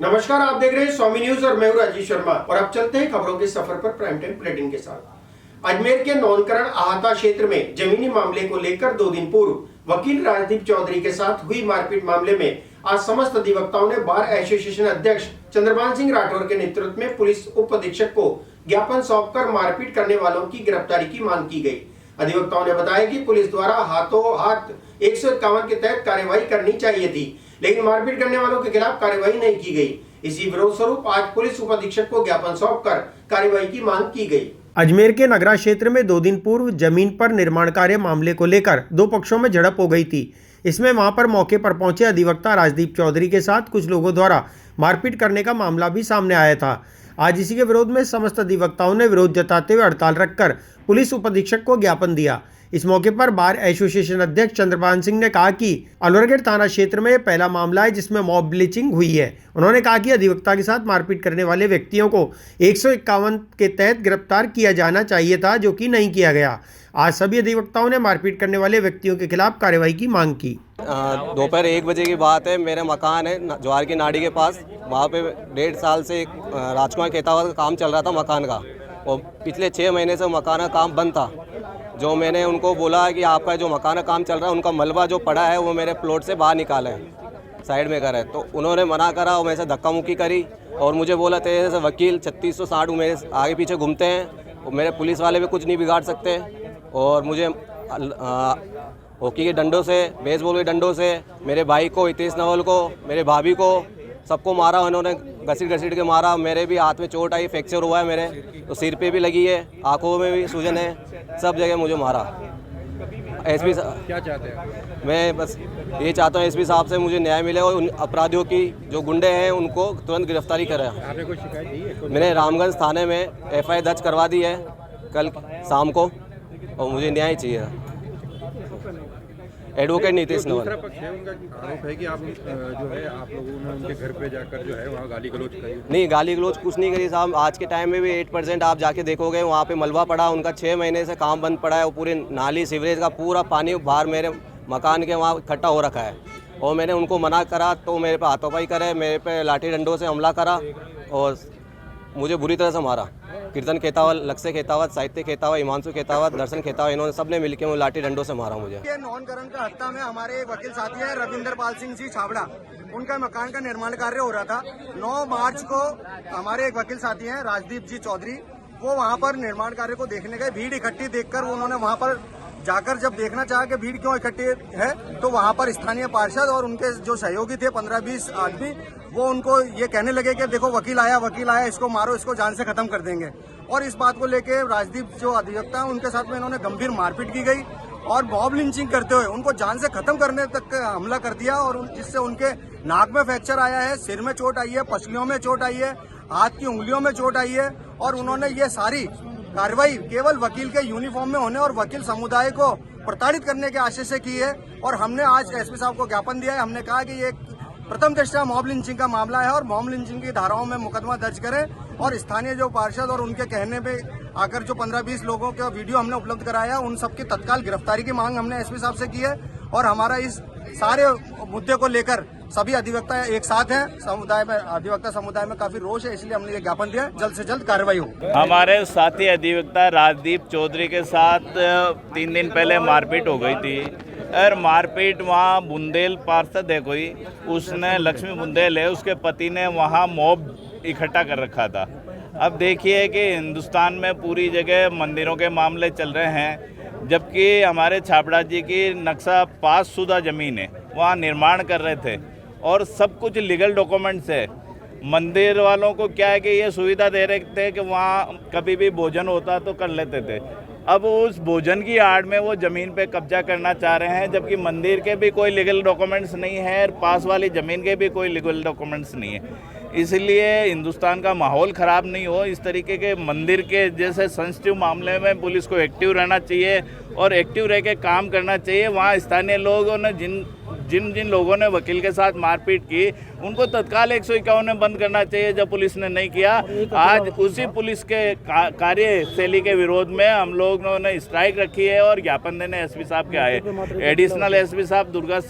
नमस्कार, आप देख रहे हैं स्वामी न्यूज और मैं हूं राजीव शर्मा और अब चलते हैं खबरों के सफर पर प्राइम टाइम बुलेटिन के साथ। अजमेर के नौनकरण अहाता क्षेत्र में जमीनी मामले को लेकर 2 दिन पूर्व वकील राजदीप चौधरी के साथ हुई मारपीट मामले में आज समस्त अधिवक्ताओं ने बार एसोसिएशन अध्यक्ष चंद्रभान सिंह राठौर के नेतृत्व में पुलिस उप अधीक्षक को ज्ञापन सौंपकर मारपीट करने वालों की गिरफ्तारी की मांग की गई। अधिवक्ताओं ने बताया कि पुलिस द्वारा हाथों हाथ 151 के तहत कार्रवाई करनी चाहिए थी, लेकिन मारपीट करने वालों के खिलाफ कार्रवाई नहीं की गई। इसी विरोध स्वरूप आज पुलिस उप अधीक्षक को ज्ञापन सौंपकर कार्रवाई की मांग की गई। अजमेर के नगरा क्षेत्र में 2 दिन पूर्व जमीन पर निर्माण कार्य मामले को लेकर 2 पक्षों में झड़प हो गई थी। इसमें वहां पर मौके पर पहुंचे अधिवक्ता राजदीप चौधरी के साथ कुछ लोगों द्वारा मारपीट करने का मामला भी सामने आया था। आज इसी के विरोध में समस्त अधिवक्ताओं ने विरोध जताते हुए हड़ताल रखकर पुलिस उप अधीक्षक को ज्ञापन दिया। इस मौके पर बार एसोसिएशन अध्यक्ष चंद्रभान सिंह ने कहा कि अलवरगढ़ थाना क्षेत्र में पहला मामला है जिसमें मॉब ब्लीचिंग हुई है। उन्होंने कहा कि अधिवक्ता के साथ मारपीट करने वाले व्यक्तियों को 151 के तहत गिरफ्तार किया जाना चाहिए था, जो कि नहीं किया गया। आज सभी अधिवक्ताओं ने मारपीट करने वाले व्यक्तियों के खिलाफ कार्रवाई की मांग की। दोपहर 1 बजे की बात है। मेरा मकान है ज्वार की नाड़ी के पास, वहाँ पे 1.5 साल से राजकुमार खेतावत का काम चल रहा था मकान का, और पिछले 6 महीने से मकान का काम बंद था। जो मैंने उनको बोला है कि आपका जो मकान का काम चल रहा है उनका मलबा जो पड़ा है वो मेरे प्लॉट से बाहर निकाले, साइड में करे, तो उन्होंने मना करा और मेरे से धक्का मुक्की करी और मुझे बोला तेरे से वकील 3660 मेरे आगे पीछे घूमते हैं और मेरे पुलिस वाले भी कुछ नहीं बिगाड़ सकते। और मुझे हॉकी के डंडों से, बेसबॉल के डंडों से मेरे भाई को, हितेश नवल को, मेरे भाभी को, सबको मारा उन्होंने, घसीट के मारा। मेरे भी हाथ में चोट आई, फ्रैक्चर हुआ है मेरे, तो सिर पे भी लगी है, आंखों में भी सूजन है, सब जगह मुझे मारा। एसपी साहब क्या चाहते हैं? मैं बस ये चाहता हूँ एसपी साहब से मुझे न्याय मिले और उन अपराधियों की जो गुंडे हैं उनको तुरंत गिरफ्तारी करें। आपने कोई शिकायत दी है? मैंने रामगंज थाने में FIR दर्ज करवा दी है कल शाम को, और मुझे न्याय चाहिए। एडवोकेट नीतीश नवल। दूसरा पक्ष है, उनका आरोप है कि आप जो है आप लोगों ने उनके घर पे जाकर जो है वहाँ गाली गलौज करी। नहीं, गाली गलौज कुछ नहीं करी साहब। आज के टाइम में भी 8% आप जाके देखोगे वहाँ पे मलबा पड़ा, उनका 6 महीने से काम बंद पड़ा है। वो पूरे नाली सीवरेज का पूरा पानी बाहर मेरे मकान के वहाँ इकट्ठा हो रखा है, और मैंने उनको मना करा तो मेरे पे हाथोपाई करे, मेरे पे लाठी डंडों से हमला करा और मुझे बुरी तरह से मारा। कीर्तन खेतावत, लक्ष्य खेतावत, साहित्य खेतावत, हिमांशु खेतावत, दर्शन खेतावत, इन्होंने सबने मिलकर मुझे लाठी डंडों से मारा। मुझे नौनकरण का हत्या में हमारे वकील साथी है रविंदर पाल सिंह जी छाबड़ा, उनका मकान का निर्माण कार्य हो रहा था। 9 मार्च को हमारे एक वकील साथी हैं राजदीप जी चौधरी, वो वहाँ पर निर्माण कार्य को देखने गए। भीड़ इकट्ठी देखकर उन्होंने वहाँ पर जाकर जब देखना चाहा कि भीड़ क्यों इकट्ठी है, तो वहाँ पर स्थानीय पार्षद और उनके जो सहयोगी थे 15-20 आदमी, वो उनको ये कहने लगे कि देखो वकील आया, इसको मारो, इसको जान से खत्म कर देंगे। और इस बात को लेके राजदीप जो अधिवक्ता है उनके साथ में इन्होंने गंभीर मारपीट की गई और मॉब लिंचिंग करते हुए उनको जान से खत्म करने तक हमला कर दिया, और जिससे उनके नाक में फ्रैक्चर आया है, सिर में चोट आई है, पसलियों में चोट आई है, हाथ की उंगलियों में चोट आई है। और उन्होंने ये सारी कार्रवाई केवल वकील के यूनिफॉर्म में होने और वकील समुदाय को प्रताड़ित करने के आशय से की है। और हमने आज एसपी साहब को ज्ञापन दिया है। हमने कहा कि ये प्रथम दृष्टया मॉब लिंचिंग का मामला है और मॉब लिंचिंग की धाराओं में मुकदमा दर्ज करें, और स्थानीय जो पार्षद और उनके कहने पे आकर जो 15-20 लोगों का वीडियो हमने उपलब्ध कराया, उन सबकी तत्काल गिरफ्तारी की मांग हमने एसपी साहब से की है। और हमारा इस सारे मुद्दे को लेकर सभी अधिवक्ता एक साथ हैं। समुदाय में, अधिवक्ता समुदाय में काफी रोष है, इसलिए हमने ये ज्ञापन दिया, जल्द से जल्द कार्रवाई हो। हमारे साथी अधिवक्ता राजदीप चौधरी के साथ 3 दिन पहले मारपीट हो गई थी, और मारपीट वहाँ बुंदेल पार्षद है कोई, उसने, लक्ष्मी बुंदेल है, उसके पति ने वहाँ मॉब इकट्ठा कर रखा था। अब देखिए कि हिंदुस्तान में पूरी जगह मंदिरों के मामले चल रहे हैं, जबकि हमारे छाबड़ा जी की नक्शा पास शुदा ज़मीन है, वहाँ निर्माण कर रहे थे और सब कुछ लीगल डॉक्यूमेंट्स है। मंदिर वालों को क्या है कि ये सुविधा दे रहे थे कि वहाँ कभी भी भोजन होता तो कर लेते थे। अब उस भोजन की आड़ में वो ज़मीन पे कब्जा करना चाह रहे हैं, जबकि मंदिर के भी कोई लीगल डॉक्यूमेंट्स नहीं है और पास वाली ज़मीन के भी कोई लीगल डॉक्यूमेंट्स नहीं है। इसलिए हिंदुस्तान का माहौल ख़राब नहीं हो, इस तरीके के मंदिर के जैसे सेंसिटिव मामले में पुलिस को एक्टिव रहना चाहिए और एक्टिव रह के काम करना चाहिए। वहाँ स्थानीय लोगों ने जिन लोगों ने वकील के साथ मारपीट की, उनको तत्काल 151 में बंद करना चाहिए, जब पुलिस ने नहीं किया। आज उसी पुलिस के कार्यशैली के विरोध में हम लोगों ने स्ट्राइक रखी है और ज्ञापन देने एसपी साहब के आए। एडिशनल एसपी साहब दुर्गा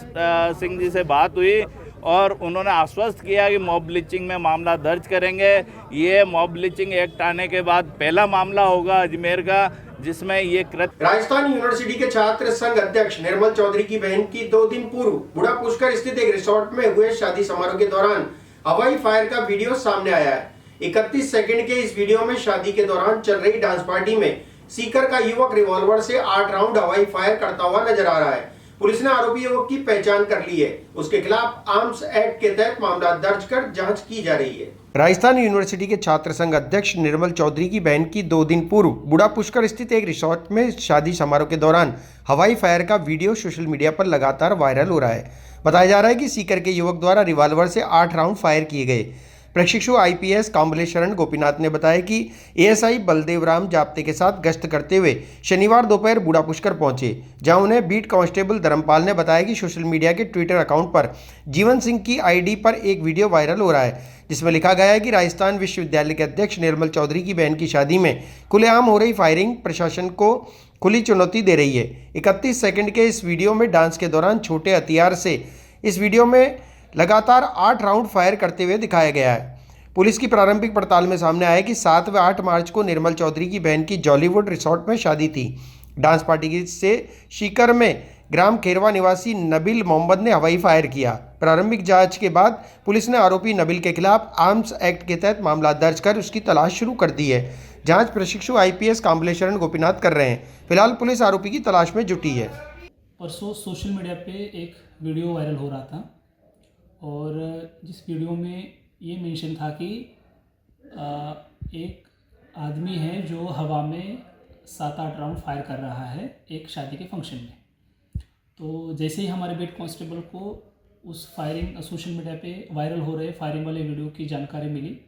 सिंह जी से बात हुई, और उन्होंने आश्वस्त किया कि मॉब लिंचिंग में मामला दर्ज करेंगे। ये मॉब लिंचिंग एक्ट आने के बाद पहला मामला होगा अजमेर का जिसमें ये कृत्य। राजस्थान यूनिवर्सिटी के छात्र संघ अध्यक्ष निर्मल चौधरी की बहन की 2 दिन पूर्व बुढ़ा पुष्कर स्थित एक रिसोर्ट में हुए शादी समारोह के दौरान हवाई फायर का वीडियो सामने आया है। 31 सेकंड के इस वीडियो में शादी के दौरान चल रही डांस पार्टी में सीकर का युवक रिवॉल्वर से 8 राउंड हवाई फायर करता हुआ नजर आ रहा है। पुलिस ने आरोपी युवक की पहचान कर ली है। उसके खिलाफ आर्म्स एक्ट के तहत मामला दर्ज कर जांच की जा रही है। राजस्थान यूनिवर्सिटी के छात्र संघ अध्यक्ष निर्मल चौधरी की बहन की 2 दिन पूर्व बुढ़ा पुष्कर स्थित एक रिसोर्ट में शादी समारोह के दौरान हवाई फायर का वीडियो सोशल मीडिया पर लगातार वायरल हो रहा है। बताया जा रहा है कि सीकर के युवक द्वारा रिवॉल्वर से 8 राउंड फायर किए गए। प्रशिक्षु IPS कांबलेशरण गोपीनाथ ने बताया कि ASI बलदेव राम जाप्ते के साथ गश्त करते हुए शनिवार दोपहर बुढ़ा पुष्कर पहुंचे, जहां उन्हें बीट कांस्टेबल धर्मपाल ने बताया कि सोशल मीडिया के ट्विटर अकाउंट पर जीवन सिंह की ID पर एक वीडियो वायरल हो रहा है, जिसमें लिखा गया है कि राजस्थान विश्वविद्यालय के अध्यक्ष निर्मल चौधरी की बहन की शादी में खुलेआम हो रही फायरिंग प्रशासन को खुली चुनौती दे रही है। 31 सेकंड के इस वीडियो में डांस के दौरान छोटे हथियार से इस वीडियो में लगातार 8 राउंड फायर करते हुए दिखाया गया है। पुलिस की प्रारंभिक पड़ताल में सामने आया कि 7 व 8 मार्च को निर्मल चौधरी की बहन की जॉलीवुड रिसोर्ट में शादी थी। डांस पार्टी से सीकर में ग्राम खेरवा निवासी नबील मोहम्मद ने हवाई फायर किया। प्रारंभिक जांच के बाद पुलिस ने आरोपी नबील के खिलाफ आर्म्स एक्ट के तहत मामला दर्ज कर उसकी तलाश शुरू कर दी है। जांच प्रशिक्षु IPS कांबलेशरण गोपीनाथ कर रहे हैं। फिलहाल पुलिस आरोपी की तलाश में जुटी है। परसों सोशल मीडिया पे एक वीडियो वायरल हो रहा था और जिस वीडियो में ये मेंशन था कि एक आदमी है जो हवा में 7-8 राउंड फायर कर रहा है एक शादी के फंक्शन में। तो जैसे ही हमारे बीट कांस्टेबल को उस फायरिंग सोशल मीडिया पे वायरल हो रहे फायरिंग वाले वीडियो की जानकारी मिली,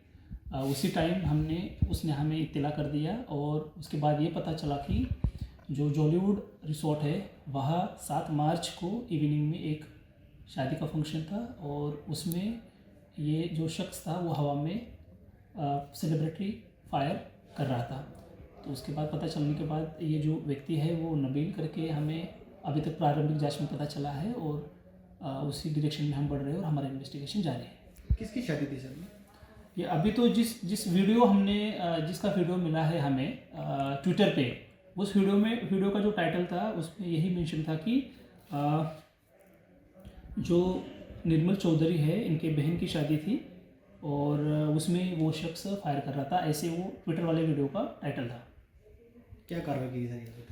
उसी टाइम उसने हमें इत्तला कर दिया और उसके बाद ये पता चला कि जो जॉलीवुड रिसोर्ट है वहाँ 7 मार्च को इवनिंग में एक शादी का फंक्शन था और उसमें ये जो शख्स था वो हवा में सेलिब्रेटरी फायर कर रहा था। तो उसके बाद पता चलने के बाद ये जो व्यक्ति है वो नबील करके हमें अभी तक प्रारंभिक जांच में पता चला है और उसी डायरेक्शन में हम बढ़ रहे हैं और हमारा इन्वेस्टिगेशन जारी है। किसकी शादी थी सर? ये अभी तो जिस वीडियो हमने जिसका वीडियो मिला है हमें ट्विटर पे, उस वीडियो का जो टाइटल था उसमें यही मेंशन था कि जो निर्मल चौधरी है इनके बहन की शादी थी और उसमें वो शख्स फायर कर रहा था, ऐसे वो ट्विटर वाले वीडियो का टाइटल था। क्या कार्रवाई की जाएगी?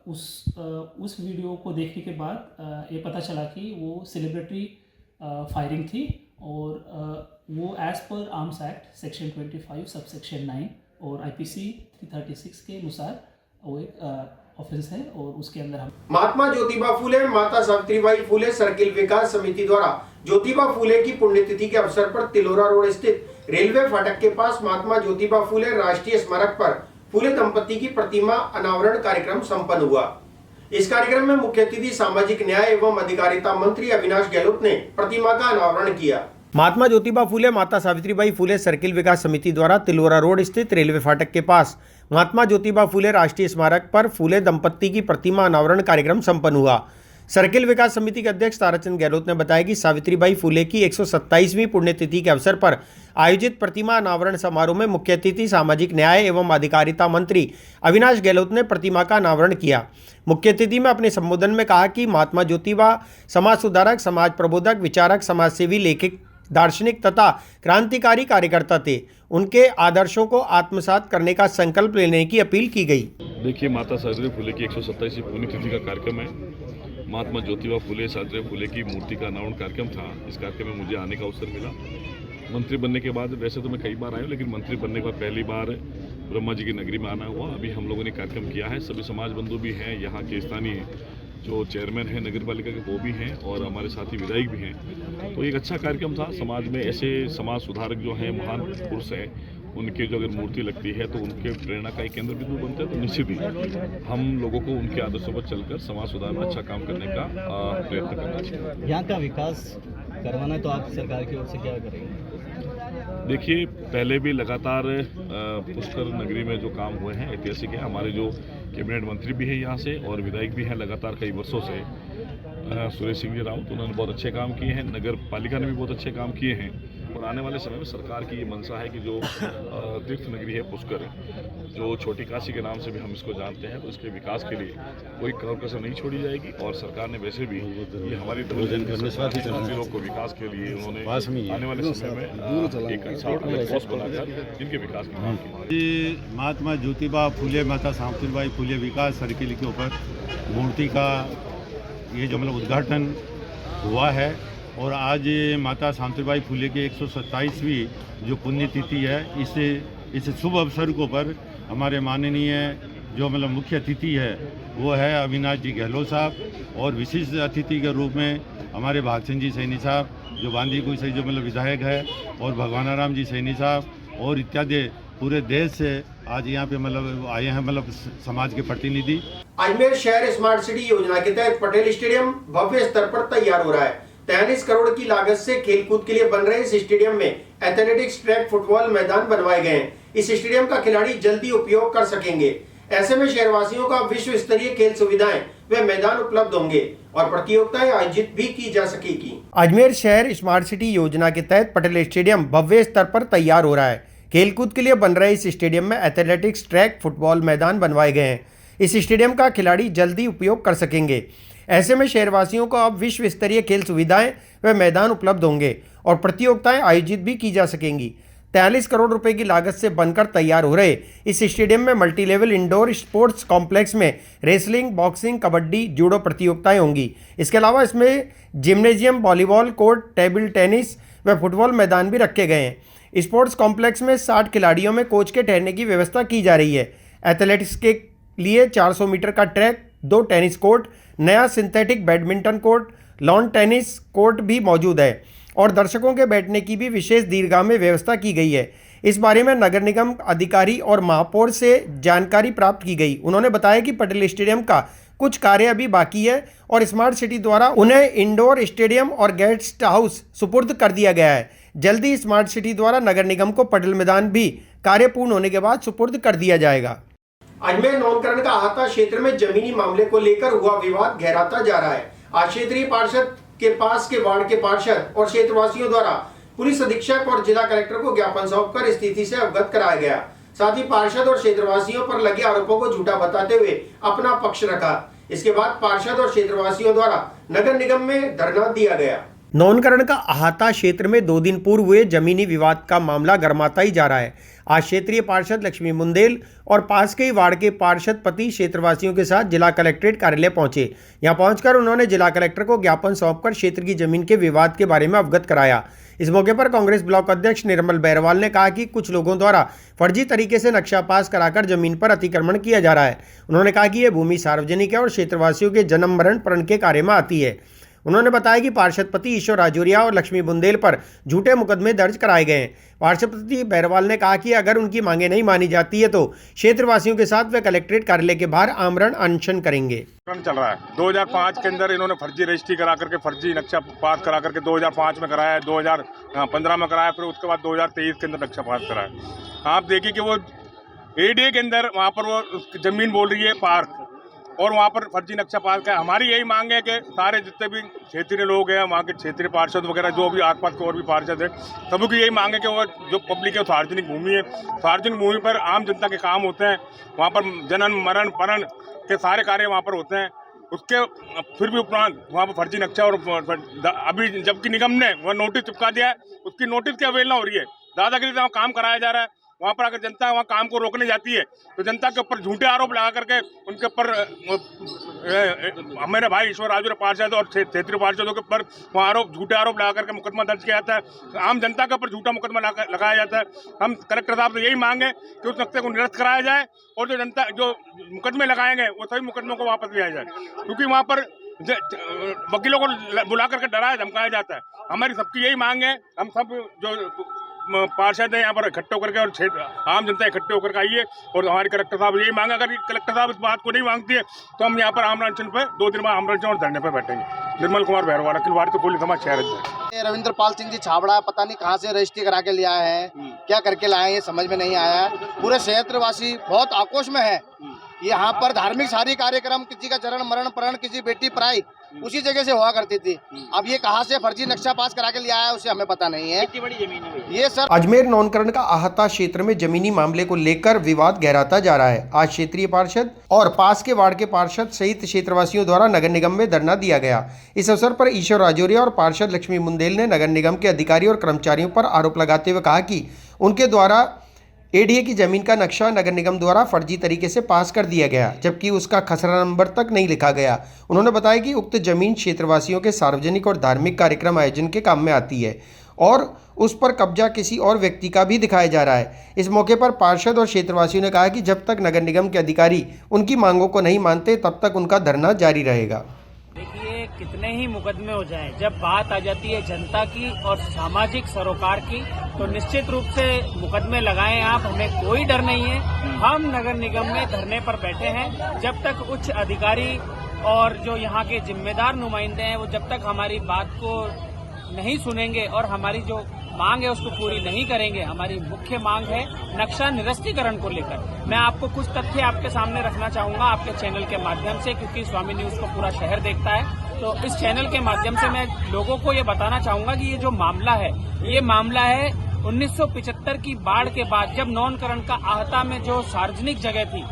उस वीडियो को देखने के बाद ये पता चला कि वो सेलिब्रेटरी फायरिंग थी और वो as per arms act section 25 subsection 9 और IPC 336 के अनुसार वो एक ऑफेंस है और उसके अंदर हम महात्मा ज्योतिबा फूले माता सावित्रीबाई फूले सर्किल विकास समिति द्वारा ज्योतिबा फूले की पुण्यतिथि के अवसर पर तिलोरा रोड स्थित रेलवे फाटक के पास महात्मा ज्योतिबा फूले राष्ट्रीय स्मारक पर फूले दंपति की प्रतिमा अनावरण कार्यक्रम संपन्न हुआ। इस कार्यक्रम में मुख्य अतिथि सामाजिक न्याय एवं अधिकारिता मंत्री अविनाश गहलोत ने प्रतिमा का अनावरण किया। महात्मा ज्योतिबा फूले माता सावित्रीबाई फूले सर्किल विकास समिति द्वारा तिलोरा रोड स्थित रेलवे फाटक के पास महात्मा ज्योतिबा फूले राष्ट्रीय स्मारक पर फूले दंपत्ति की प्रतिमा अनावरण कार्यक्रम संपन्न हुआ। सर्किल विकास समिति के अध्यक्ष ताराचंद गहलोत ने बताया कि सावित्रीबाई फूले की 127वीं पुण्यतिथि के अवसर पर आयोजित प्रतिमा अनावरण समारोह में मुख्य अतिथि सामाजिक न्याय एवं अधिकारिता मंत्री अविनाश गहलोत ने प्रतिमा का अनावरण किया। मुख्य अतिथि में अपने संबोधन में कहा कि महात्मा ज्योतिबा समाज सुधारक, समाज प्रबोधक, विचारक, समाजसेवी, लेखक, दार्शनिक तथा क्रांतिकारी कार्यकर्ता थे। उनके आदर्शों को आत्मसात करने का संकल्प लेने की अपील की गई। देखिए, माता सावित्री फुले की 127वीं पुण्यतिथि का कार्यक्रम है। महात्मा ज्योतिबा फुले सावित्री फुले की मूर्ति का अनावरण कार्यक्रम था। इस कार्यक्रम में मुझे आने का अवसर मिला। मंत्री बनने के बाद, वैसे तो मैं कई बार आया हूँ, लेकिन मंत्री बनने के बाद पहली बार ब्रह्मा जी की नगरी में आना हुआ। अभी हम लोगों ने कार्यक्रम किया है। सभी समाज बंधु भी हैं, यहाँ के स्थानीय जो चेयरमैन हैं नगर पालिका के वो भी हैं और हमारे साथी विधायक भी हैं। तो एक अच्छा कार्यक्रम था। समाज में ऐसे समाज सुधारक जो हैं, महान पुरुष हैं, उनके जो अगर मूर्ति लगती है तो उनके प्रेरणा का एक केंद्र बिंदु बनता है। तो निश्चित ही हम लोगों को उनके आदर्शों पर चलकर समाज सुधार में अच्छा काम करने का प्रयत्न करना चाहिए। यहाँ का विकास करवाना तो आप सरकार की ओर से क्या करेंगे? देखिए, पहले भी लगातार पुष्कर नगरी में जो काम हुए हैं ऐतिहासिक है। हमारे जो कैबिनेट मंत्री भी हैं यहाँ से और विधायक भी हैं लगातार कई वर्षों से। सुरेश सिंह जी राउत, उन्होंने बहुत अच्छे काम किए हैं। नगर पालिका ने भी बहुत अच्छे काम किए हैं और आने वाले समय में सरकार की ये मंशा है कि जो तीर्थ नगरी है पुष्कर, जो छोटी काशी के नाम से भी हम इसको जानते हैं, तो इसके विकास के लिए कोई कसर नहीं छोड़ी जाएगी। और सरकार ने वैसे भी ये हमारी मंदिरों को विकास के लिए उन्होंने आने वाले समय में एक फोर्स बनाकर जिनके विकास का काम किया। महात्मा ज्योतिबा फुले, माता सावित्रीबाई फुले विकास सर्किल के ऊपर मूर्ति का ये जो मतलब उद्घाटन हुआ है और आज माता सावित्रीबाई फुले की 127वीं जो पुण्यतिथि है, इस शुभ अवसर को पर हमारे माननीय जो मतलब मुख्य अतिथि है वो है अविनाश जी गहलोत साहब और विशिष्ट अतिथि के रूप में हमारे भागचंद जी सैनी साहब जो बांदीकुई से जो मतलब विधायक है और भगवानाराम जी सैनी साहब और इत्यादि पूरे देश से आज यहाँ पे मतलब आए हैं मतलब समाज के प्रतिनिधि। अजमेर शहर स्मार्ट सिटी योजना के तहत पटेल स्टेडियम भव्य स्तर पर तैयार हो रहा है। 43 करोड़ की लागत से खेलकूद के लिए बन रहे इस स्टेडियम में एथलेटिक्स ट्रैक, फुटबॉल मैदान बनवाए गए हैं। इस स्टेडियम का खिलाड़ी जल्दी उपयोग कर सकेंगे। ऐसे में शहरवासियों का विश्व स्तरीय खेल सुविधाएं व मैदान उपलब्ध होंगे और प्रतियोगिताएं आयोजित भी की जा सकेगी। अजमेर शहर स्मार्ट सिटी योजना के तहत पटेल स्टेडियम भव्य स्तर पर तैयार हो रहा है। खेलकूद के लिए बन रहे इस स्टेडियम में एथलेटिक्स ट्रैक, फुटबॉल मैदान बनवाए गए हैं। इस स्टेडियम का खिलाड़ी जल्दी उपयोग कर सकेंगे। ऐसे में शहरवासियों को अब विश्व स्तरीय खेल सुविधाएं व मैदान उपलब्ध होंगे और प्रतियोगिताएं आयोजित भी की जा सकेंगी। 43 करोड़ रुपए की लागत से बनकर तैयार हो रहे इस स्टेडियम में मल्टीलेवल इंडोर स्पोर्ट्स कॉम्प्लेक्स में रेसलिंग, बॉक्सिंग, कबड्डी, जूडो प्रतियोगिताएं होंगी। इसके अलावा इसमें gymnasium, volleyball court, table tennis व फुटबॉल मैदान भी रखे गए हैं। स्पोर्ट्स कॉम्प्लेक्स में 60 खिलाड़ियों में कोच के ठहरने की व्यवस्था की जा रही है। एथलेटिक्स के लिए 400 मीटर का ट्रैक, 2 टेनिस कोर्ट, नया synthetic badminton court, lawn tennis court भी मौजूद है और दर्शकों के बैठने की भी विशेष दीर्घा में व्यवस्था की गई है। इस बारे में नगर निगम अधिकारी और महापौर से जानकारी प्राप्त की गई। उन्होंने बताया कि पटेल स्टेडियम का कुछ कार्य अभी बाकी है और स्मार्ट सिटी द्वारा उन्हें इंडोर स्टेडियम और गेस्ट हाउस सुपुर्द कर दिया गया है। जल्दी स्मार्ट सिटी द्वारा नगर निगम को पटेल मैदान भी कार्य पूर्ण होने के बाद सुपुर्द कर दिया जाएगा। अजमेर नौनकरण का अहाता क्षेत्र में जमीनी मामले को लेकर हुआ विवाद गहराता जा रहा है। आज क्षेत्रीय पार्षद के पास के वार्ड के पार्षद और क्षेत्रवासियों द्वारा पुलिस अधीक्षक और जिला कलेक्टर को ज्ञापन सौंपकर स्थिति से अवगत कराया गया। साथ ही पार्षद और क्षेत्रवासियों पर लगे आरोपों को झूठा बताते हुए अपना पक्ष रखा। इसके बाद पार्षद और क्षेत्रवासियों द्वारा नगर निगम में धरना दिया गया। नौनकरण का अहाता क्षेत्र में 2 दिन पूर्व हुए जमीनी विवाद का मामला गरमाता ही जा रहा है। आज क्षेत्रीय पार्षद लक्ष्मी मुंदेल और पास के ही वार्ड के पार्षद पति क्षेत्रवासियों के साथ जिला कलेक्ट्रेट कार्यालय पहुंचे। यहां पहुंचकर उन्होंने जिला कलेक्टर को ज्ञापन सौंपकर क्षेत्र की जमीन के विवाद के बारे में अवगत कराया। इस मौके पर कांग्रेस ब्लॉक अध्यक्ष निर्मल बैरवाल ने कहा कि कुछ लोगों द्वारा फर्जी तरीके से नक्शा पास कराकर जमीन पर अतिक्रमण किया जा रहा है। उन्होंने कहा कि यह भूमि सार्वजनिक है और क्षेत्रवासियों के जन्म मरण प्रण के कार्य में आती है। उन्होंने बताया कि पार्षद पति ईश्वर राजौरिया और लक्ष्मी बुंदेल पर झूठे मुकदमे दर्ज कराए गए हैं। पार्षद पति बैरवाल ने कहा कि अगर उनकी मांगे नहीं मानी जाती है तो क्षेत्रवासियों के साथ वे कलेक्ट्रेट कार्यालय के बाहर आमरण अनशन करेंगे। चल रहा है 2005 के अंदर इन्होंने फर्जी रजिस्ट्री करा करके फर्जी नक्शा पास करा करके 2005 में कराया, 2015 में कराया, फिर उसके बाद 2023 के अंदर नक्शा पास कराया। आप देखिए कि वो एडीए के अंदर वहाँ पर वो जमीन बोल रही है पार्क और वहाँ पर फर्जी नक्शा पास का। हमारी यही मांग है कि सारे जितने भी क्षेत्रीय लोग हैं, वहाँ के क्षेत्रीय पार्षद वगैरह जो भी आसपास के और भी पार्षद हैं, सभी की यही मांग है कि वो जो पब्लिक है सार्वजनिक भूमि है, सार्वजनिक भूमि पर आम जनता के काम होते हैं, वहाँ पर जन्म मरण परण के सारे कार्य वहाँ पर होते हैं। उसके फिर भी उपरांत वहाँ पर फर्जी नक्शा और अभी जबकि निगम ने वह नोटिस चिपका दिया है, उसकी नोटिस की अवहेलना हो रही है। दादागिरी से वहाँ काम कराया जा रहा है। वहाँ पर अगर जनता वहाँ काम को रोकने जाती है तो जनता के ऊपर झूठे आरोप लगा करके उनके ऊपर मेरे भाई ईश्वर राजौरिया पार्षद और क्षेत्रीय पार्षदों के ऊपर वहाँ झूठे आरोप लगा करके मुकदमा दर्ज किया जाता है। आम जनता के ऊपर झूठा मुकदमा लगाया जाता है। हम कलेक्टर साहब से यही मांग है कि उस नक्शे को निरस्त कराया जाए और जो जनता जो मुकदमे लगाए गए वो सभी मुकदमों को वापस लिया जाए, क्योंकि वहाँ पर वकीलों को बुला करके डराया धमकाया जाता है। हमारी सबकी यही मांग है, हम सब जो पार्षद है यहाँ पर इकट्ठे होकर के और आम जनता इकट्ठे होकर के आइए और हमारे कलेक्टर साहब यही मांग, अगर कलेक्टर साहब इस बात को नहीं मांगती है तो हम यहाँ पर आमरण अनशन पे 2 दिन बाद आमरण अनशन और धरने पे बैठेंगे। निर्मल कुमार बैरवाल, अखिल भारतीय कोली समाज शहर अध्यक्ष। रविंद्र पाल सिंह जी छाबड़ा पता नहीं कहाँ से रजिस्ट्री करा के ले आए हैं, क्या करके लाए ये समझ में नहीं आया। पूरे क्षेत्रवासी बहुत आक्रोश में है। यहाँ पर धार्मिक सारी कार्यक्रम, किसी का चरण मरण प्रण, किसी बेटी पढ़ाई, उसी जगह से हुआ करती थी। अब ये कहाँ से फर्जी नक्शा पास करा के ले आया है उसे हमें पता नहीं है। कितनी बड़ी जमीन है ये सर अजमेर नौनकरण का आहता क्षेत्र में जमीनी मामले को लेकर विवाद गहराता जा रहा है। आज क्षेत्रीय पार्षद और पास के वार्ड के पार्षद सहित क्षेत्रवासियों द्वारा नगर निगम में धरना दिया गया। इस अवसर पर ईश्वर राजौरिया और पार्षद लक्ष्मी मुंदेल ने नगर निगम के अधिकारी और कर्मचारियों पर आरोप लगाते हुए कहा कि उनके द्वारा एडीए की जमीन का नक्शा नगर निगम द्वारा फर्जी तरीके से पास कर दिया गया, जबकि उसका खसरा नंबर तक नहीं लिखा गया। उन्होंने बताया कि उक्त जमीन क्षेत्रवासियों के सार्वजनिक और धार्मिक कार्यक्रम आयोजन के काम में आती है और उस पर कब्जा किसी और व्यक्ति का भी दिखाया जा रहा है। इस मौके पर पार्षद और क्षेत्रवासियों ने कहा कि जब तक नगर निगम के अधिकारी उनकी मांगों को नहीं मानते तब तक उनका धरना जारी रहेगा। देखिए, कितने ही मुकदमे हो जाएं, जब बात आ जाती है जनता की और सामाजिक सरोकार की तो निश्चित रूप से मुकदमे लगाएं आप, हमें कोई डर नहीं है। हम नगर निगम में धरने पर बैठे हैं जब तक उच्च अधिकारी और जो यहाँ के जिम्मेदार नुमाइंदे हैं वो जब तक हमारी बात को नहीं सुनेंगे और हमारी जो मांग है उसको पूरी नहीं करेंगे। हमारी मुख्य मांग है नक्शा निरस्तीकरण को लेकर। मैं आपको कुछ तथ्य आपके सामने रखना चाहूंगा आपके चैनल के माध्यम से, क्योंकि स्वामी न्यूज को पूरा शहर देखता है। तो इस चैनल के माध्यम से मैं लोगों को ये बताना चाहूंगा कि ये जो मामला है ये मामला है 1975 की बाढ़ के बाद, जब नौनकरण का आहता में जो सार्वजनिक जगह थी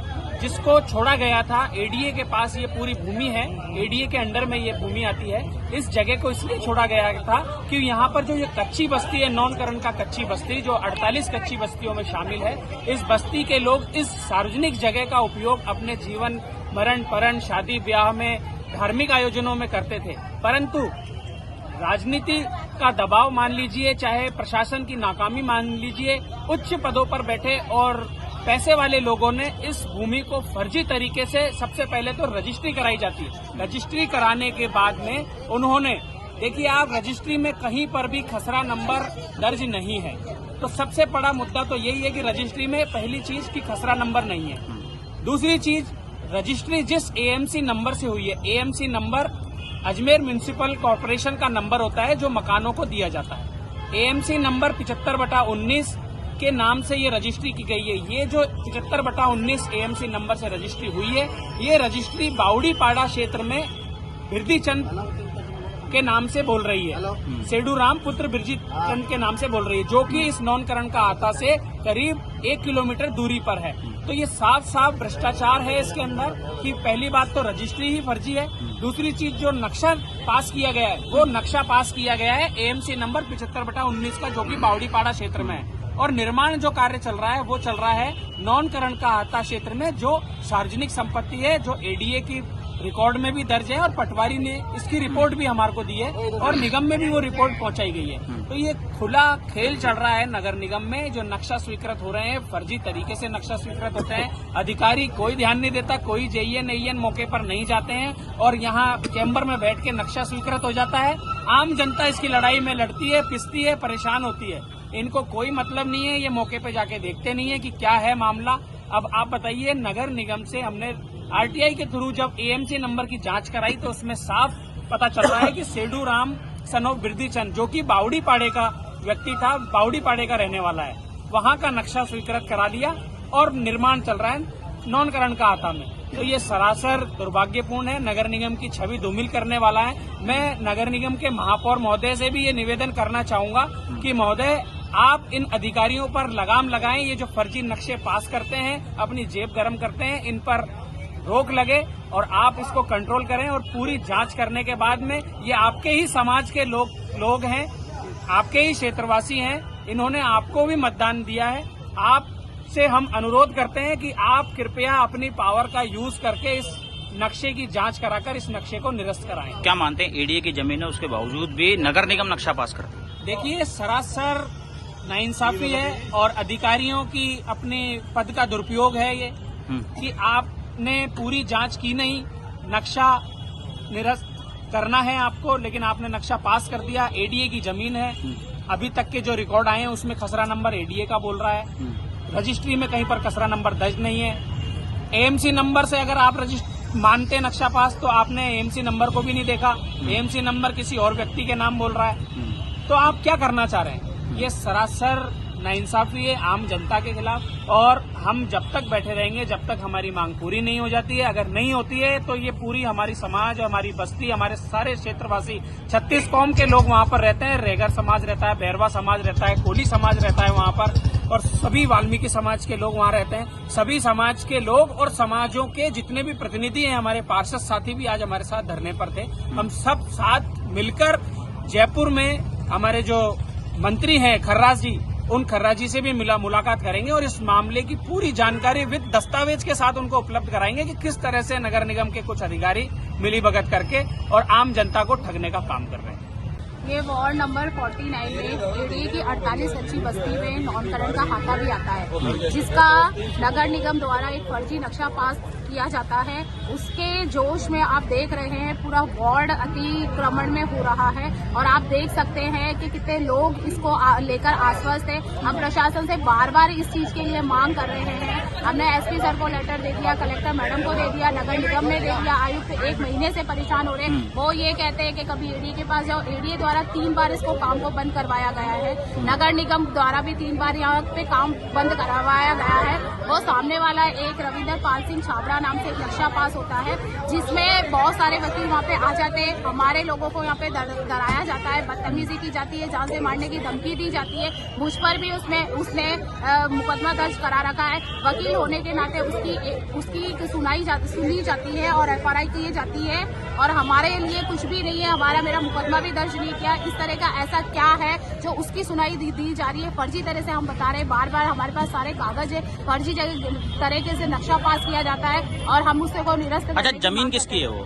जिसको छोड़ा गया था। एडीए के पास ये पूरी भूमि है, एडीए के अंडर में ये भूमि आती है। इस जगह को इसलिए छोड़ा गया था कि यहाँ पर जो ये कच्ची बस्ती है, नौनकरण का कच्ची बस्ती, जो 48 कच्ची बस्तियों में शामिल है, इस बस्ती के लोग इस सार्वजनिक जगह का उपयोग अपने जीवन मरण परण शादी ब्याह में धार्मिक आयोजनों में करते थे। परंतु राजनीति का दबाव मान लीजिए, चाहे प्रशासन की नाकामी मान लीजिए, उच्च पदों पर बैठे और पैसे वाले लोगों ने इस भूमि को फर्जी तरीके से सबसे पहले तो रजिस्ट्री कराई जाती है। रजिस्ट्री कराने के बाद में उन्होंने, देखिए आप, रजिस्ट्री में कहीं पर भी खसरा नंबर दर्ज नहीं है। तो सबसे बड़ा मुद्दा तो यही है कि रजिस्ट्री में पहली चीज की खसरा नंबर नहीं है। दूसरी चीज, रजिस्ट्री जिस एएमसी नंबर से हुई है, AMC number Ajmer municipal corporation का नंबर होता है जो मकानों को दिया जाता है। एएमसी नंबर 75/19 के नाम से ये रजिस्ट्री की गई है। ये जो 75/19 एएमसी नंबर से रजिस्ट्री हुई है, ये रजिस्ट्री बावड़ीपाड़ा क्षेत्र में बिरदी चंद के नाम से बोल रही है, सेडू राम पुत्र बिरजी चंद के नाम से बोल रही है, जो कि इस नौनकरण का आहता से करीब 1 किलोमीटर दूरी पर है। तो ये साफ साफ भ्रष्टाचार है इसके अंदर कि पहली बात तो रजिस्ट्री ही फर्जी है। दूसरी चीज, जो नक्शा पास किया गया है वो नक्शा पास किया गया है एएमसी नंबर 75/19 का, जो कि बावड़ीपाड़ा क्षेत्र में है। और निर्माण जो कार्य चल रहा है वो चल रहा है नौनकरण का आहता क्षेत्र में, जो सार्वजनिक संपत्ति है, जो एडीए की रिकॉर्ड में भी दर्ज है और पटवारी ने इसकी रिपोर्ट भी हमारे को दी है और निगम में भी वो रिपोर्ट पहुंचाई गई है। तो ये खुला खेल चल रहा है नगर निगम में। जो नक्शा स्वीकृत हो रहे हैं, फर्जी तरीके से नक्शा स्वीकृत होते हैं। अधिकारी कोई ध्यान नहीं देता, कोई जेईएन एईएन मौके पर नहीं जाते हैं और यहाँ चैम्बर में बैठ के नक्शा स्वीकृत हो जाता है। आम जनता इसकी लड़ाई में लड़ती है, पिसती है, परेशान होती है। इनको कोई मतलब नहीं है, ये मौके पे जाके देखते नहीं है कि क्या है मामला। अब आप बताइए, नगर निगम से हमने आरटीआई के थ्रू जब एएमसी नंबर की जांच कराई तो उसमें साफ पता चल रहा है कि सेडू राम सन ऑफ बिरदी चंद, जो कि बावड़ीपाड़े का व्यक्ति था, बावड़ीपाड़े का रहने वाला है, वहां का नक्शा स्वीकृत करा लिया और निर्माण चल रहा है नौनकरण का आहता में। तो ये सरासर दुर्भाग्यपूर्ण है, नगर निगम की छवि धूमिल करने वाला है। मैं नगर निगम के महापौर महोदय से भी ये निवेदन करना चाहूंगा कि महोदय, आप इन अधिकारियों पर लगाम लगाएं। ये जो फर्जी नक्शे पास करते हैं, अपनी जेब गर्म करते हैं, इन पर रोक लगे और आप इसको कंट्रोल करें। और पूरी जांच करने के बाद में, ये आपके ही समाज के लोग हैं, आपके ही क्षेत्रवासी हैं, इन्होंने आपको भी मतदान दिया है। आपसे हम अनुरोध करते हैं कि आप कृपया अपनी पावर का यूज करके इस नक्शे की जांच कराकर इस नक्शे को निरस्त कराएं। क्या मानते हैं, एडीए की जमीन है उसके बावजूद भी नगर निगम नक्शा पास करते हैं? देखिए, सरासर नाइंसाफी है और अधिकारियों की अपने पद का दुरुपयोग है ये कि आपने पूरी जांच की नहीं, नक्शा निरस्त करना है आपको, लेकिन आपने नक्शा पास कर दिया। एडीए की जमीन है, अभी तक के जो रिकॉर्ड आए हैं उसमें खसरा नंबर एडीए का बोल रहा है, रजिस्ट्री में कहीं पर खसरा नंबर दर्ज नहीं है। एएमसी नंबर से अगर आप मानते नक्शा पास, तो आपने एएमसी नंबर को भी नहीं देखा, एएमसी नंबर किसी और व्यक्ति के नाम बोल रहा है। तो आप क्या करना चाह रहे हैं? ये सरासर नाइंसाफी है आम जनता के खिलाफ, और हम जब तक बैठे रहेंगे जब तक हमारी मांग पूरी नहीं हो जाती है। अगर नहीं होती है तो ये पूरी हमारी समाज, हमारी बस्ती, हमारे सारे क्षेत्रवासी 36 कौम के लोग वहां पर रहते हैं। रेगर समाज रहता है, बैरवा समाज रहता है, कोली समाज रहता है वहां पर, और सभी वाल्मीकि समाज के लोग वहां रहते हैं। सभी समाज के लोग और समाजों के जितने भी प्रतिनिधि हैं, हमारे पार्षद साथी भी आज हमारे साथ धरने पर थे। हम सब साथ मिलकर जयपुर में हमारे जो मंत्री हैं खर्रास जी, उन खर्रास जी से भी मुलाकात करेंगे और इस मामले की पूरी जानकारी विद दस्तावेज के साथ उनको उपलब्ध कराएंगे कि किस तरह से नगर निगम के कुछ अधिकारी मिलीभगत करके और आम जनता को ठगने का काम कर रहे हैं। ये वार्ड नंबर 49 में एडीए की 48 अच्छी बस्ती में नामकरण का खाता भी आता है, जिसका नगर निगम द्वारा एक फर्जी नक्शा पास किया जाता है। उसके जोश में आप देख रहे हैं पूरा वार्ड अतिक्रमण में हो रहा है, और आप देख सकते हैं कि कितने लोग इसको लेकर आश्वस्त है। हम प्रशासन से बार बार इस चीज के लिए मांग कर रहे हैं। हमने एसपी सर को लेटर दे दिया, कलेक्टर मैडम को दे दिया, नगर निगम ने दे दिया, आयुक्त 1 महीने से परेशान हो रहे हैं। वो ये कहते हैं कि कभी एडीए के पास जाओ। एडीए द्वारा 3 बार इसको काम को बंद करवाया गया है, नगर निगम द्वारा भी 3 बार यहाँ पे काम बंद करवाया गया है। वो सामने वाला एक रविंदर पाल सिंह छाबड़ा नाम से एक नक्शा पास होता है, जिसमें बहुत सारे वकील वहाँ पे आ जाते हैं। हमारे लोगों को यहाँ पे डराया जाता है, बदतमीजी की जाती है, जान से मारने की धमकी दी जाती है। मुझ पर भी उसने मुकदमा दर्ज करा रखा है। वकील होने के नाते उसकी सुनी जाती है और FRI की जाती है, और हमारे लिए कुछ भी नहीं है। मेरा मुकदमा भी दर्ज नहीं किया। इस तरह का ऐसा क्या है जो उसकी सुनाई दी जा रही है? फर्जी तरह से हम बता रहे हैं, बार बार हमारे पास सारे कागज है, फर्जी तरीके से नक्शा पास किया जाता है और हम उससे को निरस्त। अच्छा, जमीन किसकी है वो?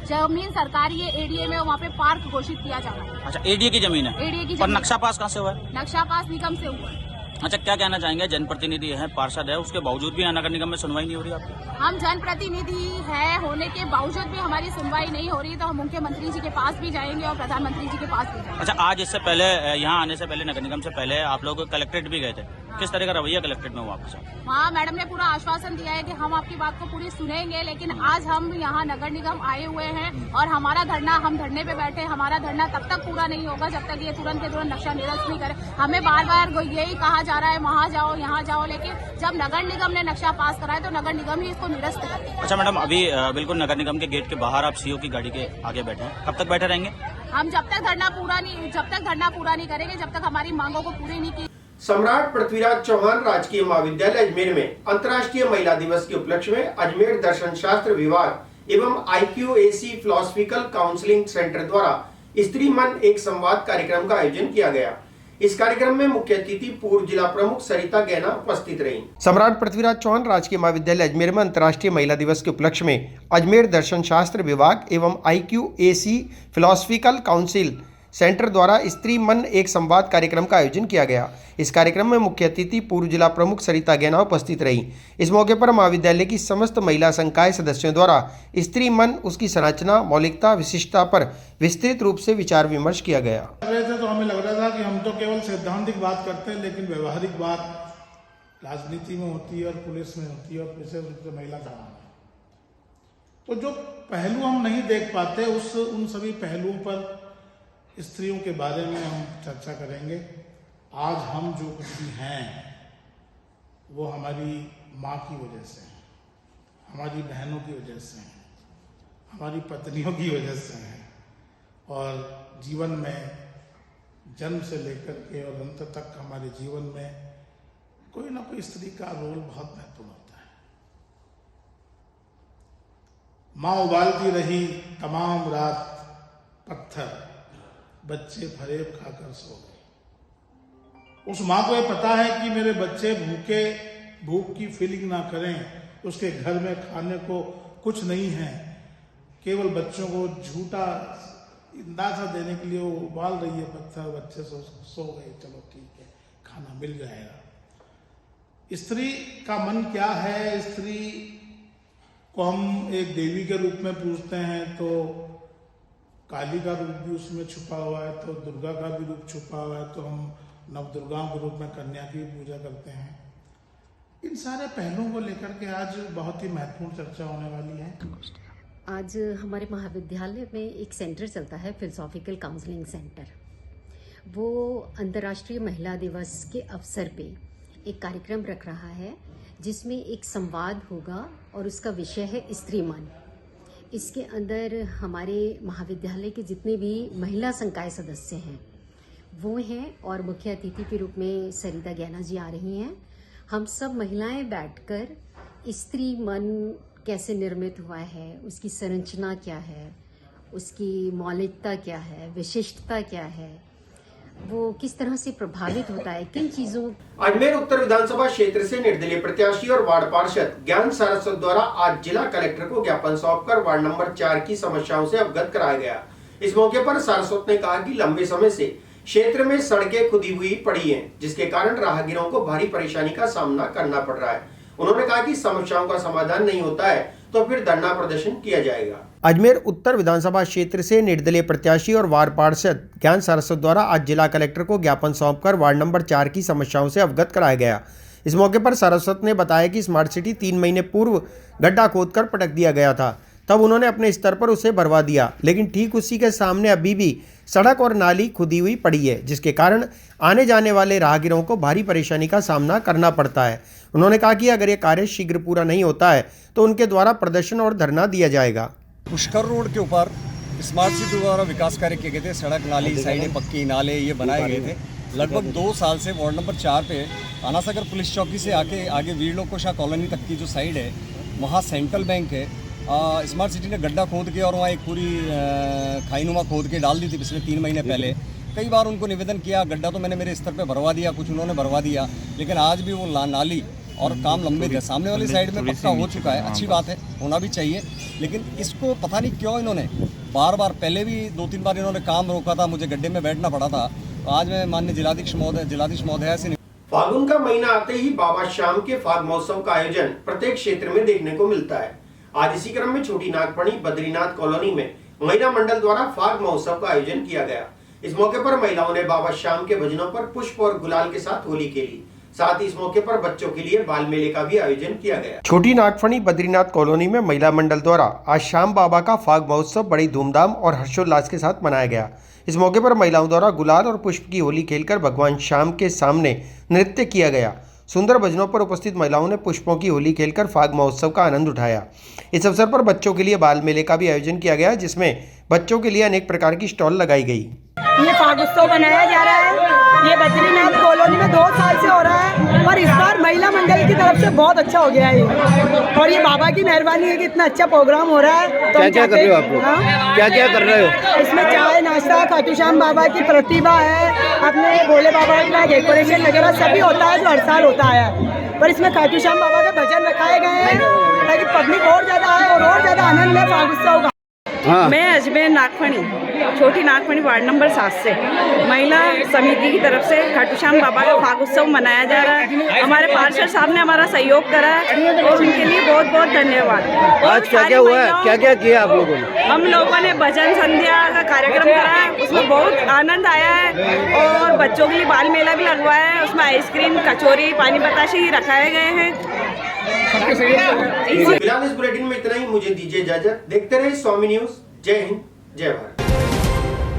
जमीन सरकारी है, एडीए में, वहाँ पे पार्क घोषित किया जा रहा है। अच्छा, एडीए की जमीन है? एडीए की और जमीन। नक्शा पास कहाँ से हुआ है? नक्शा पास निगम से हुआ है। अच्छा, क्या कहना चाहेंगे? जनप्रतिनिधि है, पार्षद है, उसके बावजूद भी नगर निगम में सुनवाई नहीं हो रही आपकी? हम जनप्रतिनिधि है होने के बावजूद भी हमारी सुनवाई नहीं हो रही, तो हम मुख्यमंत्री जी के पास भी जाएंगे और प्रधानमंत्री जी के पास भी जाएंगे। अच्छा, आज इससे पहले, यहाँ आने से पहले, नगर निगम से पहले आप लोग कलेक्ट्रेट भी गए थे। किस तरह का रवैया कलेक्ट्रेट में हुआ आपके साथ? हाँ, मैडम ने पूरा आश्वासन दिया है कि हम आपकी बात को पूरी सुनेंगे, लेकिन आज हम यहाँ नगर निगम आए हुए हैं और हमारा धरना, हम धरने पे बैठे, हमारा धरना तब तक पूरा नहीं होगा जब तक ये तुरंत के तुरंत नक्शा निरस्त नहीं करे। हमें बार बार यही कहा जा रहा है वहाँ जाओ, यहाँ जाओ, लेकिन जब नगर निगम ने नक्शा पास कराया तो नगर निगम ही इसको निरस्त करे। अच्छा मैडम, अभी बिल्कुल नगर निगम के गेट के बाहर आप सीओ की गाड़ी के आगे बैठे हैं, कब तक बैठे रहेंगे? हम जब तक धरना पूरा नहीं करेंगे, जब तक हमारी मांगों को पूरी नहीं की। सम्राट पृथ्वीराज चौहान राजकीय महाविद्यालय अजमेर में अंतर्राष्ट्रीय महिला दिवस के उपलक्ष्य में अजमेर दर्शन शास्त्र विभाग एवं IQAC फिलोसफिकल काउंसलिंग सेंटर द्वारा स्त्री मन एक संवाद कार्यक्रम का आयोजन किया गया। इस कार्यक्रम में मुख्य अतिथि पूर्व जिला प्रमुख सरिता गैना उपस्थित रहीं। सम्राट पृथ्वीराज चौहान राजकीय महाविद्यालय अजमेर में अंतर्राष्ट्रीय महिला दिवस के उपलक्ष्य में अजमेर दर्शन शास्त्र विभाग एवं IQAC फिलोसफिकल काउंसिल सेंटर द्वारा स्त्री मन एक संवाद कार्यक्रम का आयोजन किया गया। इस कार्यक्रम में मुख्य अतिथि पूर्व जिला प्रमुख सरिता गैना उपस्थित रहीं। इस मौके पर महाविद्यालय की समस्त महिला संकाय सदस्यों द्वारा स्त्री मन, उसकी संरचना, मौलिकता, विशिष्टता पर विस्तृत रूप से विचार विमर्श किया गया। तो हमें लग रहा था कि हम तो केवल सैद्धांतिक बात करते हैं, लेकिन व्यवहारिक बात राजनीति में होती है और पुलिस में होती है और विशेष रूप से महिला थाना में। तो जो पहलू हम नहीं देख पाते, उन सभी पहलुओं पर स्त्रियों के बारे में हम चर्चा करेंगे। आज हम जो कुछ भी हैं वो हमारी माँ की वजह से है, हमारी बहनों की वजह से है, हमारी पत्नियों की वजह से है, और जीवन में जन्म से लेकर के और अंत तक हमारे जीवन में कोई ना कोई स्त्री का रोल बहुत महत्वपूर्ण होता है। माँ उबालती रही तमाम रात पत्थर, बच्चे फरेब खाकर सो गए। उस माँ को ये पता है कि मेरे बच्चे भूख की फीलिंग ना करें, उसके घर में खाने को कुछ नहीं है, केवल बच्चों को झूठा अंदाजा देने के लिए वो उबाल रही है पत्थर, बच्चे सो गए, चलो ठीक है, खाना मिल जाएगा। स्त्री का मन क्या है? स्त्री को हम एक देवी के रूप में पूजते हैं तो काली का रूप भी उसमें छुपा हुआ है, तो दुर्गा का भी रूप छुपा हुआ है, तो हम नवदुर्गाओं के रूप में कन्या की पूजा करते हैं। इन सारे पहलुओं को लेकर के आज बहुत ही महत्वपूर्ण चर्चा होने वाली है। आज हमारे महाविद्यालय में एक सेंटर चलता है, फिलोसॉफिकल काउंसलिंग सेंटर। वो अंतर्राष्ट्रीय महिला दिवस के अवसर पे एक कार्यक्रम रख रहा है जिसमें एक संवाद होगा और उसका विषय है स्त्री मन। इसके अंदर हमारे महाविद्यालय के जितने भी महिला संकाय सदस्य हैं वो हैं और मुख्य अतिथि के रूप में सरिता ज्ञाना जी आ रही हैं। हम सब महिलाएं बैठकर स्त्री मन कैसे निर्मित हुआ है, उसकी संरचना क्या है, उसकी मौलिकता क्या है, विशिष्टता क्या है, वो किस तरह से प्रभावित होता है, किन चीजों। अजमेर उत्तर विधानसभा क्षेत्र से निर्दलीय प्रत्याशी और वार्ड पार्षद ज्ञान सारस्वत द्वारा आज जिला कलेक्टर को ज्ञापन सौंपकर वार्ड नंबर 4 की समस्याओं से अवगत कराया गया। इस मौके पर सारस्वत ने कहा कि लंबे समय से क्षेत्र में सड़कें खुदी हुई पड़ी हैं, जिसके कारण राहगीरों को भारी परेशानी का सामना करना पड़ रहा है। उन्होंने कहा कि समस्याओं का समाधान नहीं होता है तो फिर धरना प्रदर्शन किया जाएगा। अजमेर उत्तर विधानसभा क्षेत्र से निर्दलीय प्रत्याशी और वार्ड पार्षद ज्ञान सारस्वत द्वारा आज जिला कलेक्टर को ज्ञापन सौंपकर वार्ड नंबर 4 की समस्याओं से अवगत कराया गया। इस मौके पर सारस्वत ने बताया कि स्मार्ट सिटी 3 महीने पूर्व गड्ढा खोदकर पटक दिया गया था, तब उन्होंने अपने स्तर पर उसे भरवा दिया, लेकिन ठीक उसी के सामने अभी भी सड़क और नाली खुदी हुई पड़ी है, जिसके कारण आने जाने वाले राहगीरों को भारी परेशानी का सामना करना पड़ता है। उन्होंने कहा कि अगर ये कार्य शीघ्र पूरा नहीं होता है तो उनके द्वारा प्रदर्शन और धरना दिया जाएगा। पुष्कर रोड के ऊपर स्मार्ट सिटी द्वारा विकास कार्य किए गए थे। सड़क, नाली, साइडें पक्की, नाले ये बनाए गए थे। लगभग 2 साल से वार्ड नंबर 4 पे आनासागर पुलिस चौकी से आगे वीर लोकोशा कॉलोनी तक की जो साइड है वहाँ सेंट्रल बैंक है। स्मार्ट सिटी ने गड्ढा खोद के और वहाँ एक पूरी खाईनुमा खोद के डाल दी थी पिछले 3 महीने पहले। कई बार उनको निवेदन किया, गड्ढा तो मैंने मेरे स्तर पे भरवा दिया, कुछ उन्होंने भरवा दिया, लेकिन आज भी वो नाली और काम लंबे थे। सामने वाली साइड में पक्का हो चुका है, अच्छी बात है, होना भी चाहिए, लेकिन इसको पता नहीं क्यों इन्होंने बार पहले भी 2-3 बार इन्होंने काम रोका था, मुझे गड्ढे में बैठना पड़ा था। तो आज मैं माननीय जिलाधीश महोदय से फागुन का महीना आते ही बाबा श्याम के फाग महोत्सव का आयोजन प्रत्येक क्षेत्र में देखने को मिलता है। आज इसी क्रम में छोटी नागपणी बद्रीनाथ कॉलोनी में महिला मंडल द्वारा फाग महोत्सव का आयोजन किया गया। इस मौके पर महिलाओं ने बाबा श्याम के भजनों पर पुष्प और गुलाल के साथ होली खेली। साथ ही इस मौके पर बच्चों के लिए बाल मेले का भी आयोजन किया गया। छोटी नागफणी बद्रीनाथ कॉलोनी में महिला मंडल द्वारा आज श्याम बाबा का फाग महोत्सव बड़ी धूमधाम और हर्षोल्लास के साथ मनाया गया। इस मौके पर महिलाओं द्वारा गुलाल और पुष्प की होली खेलकर भगवान श्याम के सामने नृत्य किया गया। सुंदर भजनों पर उपस्थित महिलाओं ने पुष्पों की होली खेलकर फाग महोत्सव का आनंद उठाया। इस अवसर पर बच्चों के लिए बाल मेले का भी आयोजन किया गया, जिसमें बच्चों के लिए अनेक प्रकार की स्टॉल लगाई गई। ये फाग उत्सव मनाया जा रहा है, ये बद्रीनाथ कॉलोनी में 2 साल से हो रहा है और इस बार महिला मंडल की तरफ से बहुत अच्छा हो गया है ये, और ये बाबा की मेहरबानी है कि इतना अच्छा प्रोग्राम हो रहा है। तो क्या कर रहे हो आप लोग? क्या कर रहे हो? इसमें चाय, नाश्ता, खाटू श्याम बाबा की प्रतिभा है, अपने भोले बाबा का डेकोरेशन वगैरह सभी होता है जो हर साल होता है, पर इसमें खाटू श्याम बाबा के भजन रखाए गए हैं ताकि पब्लिक और ज्यादा आए और ज्यादा आनंद ले फाग उत्सव का। मैं अजमेर नागफणी छोटी नागफणी वार्ड नंबर 7 से महिला समिति की तरफ से खाटू श्याम बाबा का फाग उत्सव मनाया जा रहा है। हमारे पार्षद साहब ने हमारा सहयोग करा है और उनके लिए बहुत बहुत धन्यवाद। आज क्या हुआ है, क्या किया आप लोगों ने? हम लोगों ने भजन संध्या का कार्यक्रम करा है, उसमें बहुत आनंद आया है और बच्चों के लिए बाल मेला भी लगवाया है, उसमें आइसक्रीम, कचौरी, पानी बताशे रखाए गए हैं। फिलहाल इस बुलेटिन में इतना ही। मुझे दीजिए इजाजत। देखते रहिए स्वामी न्यूज। जय हिंद, जय भारत।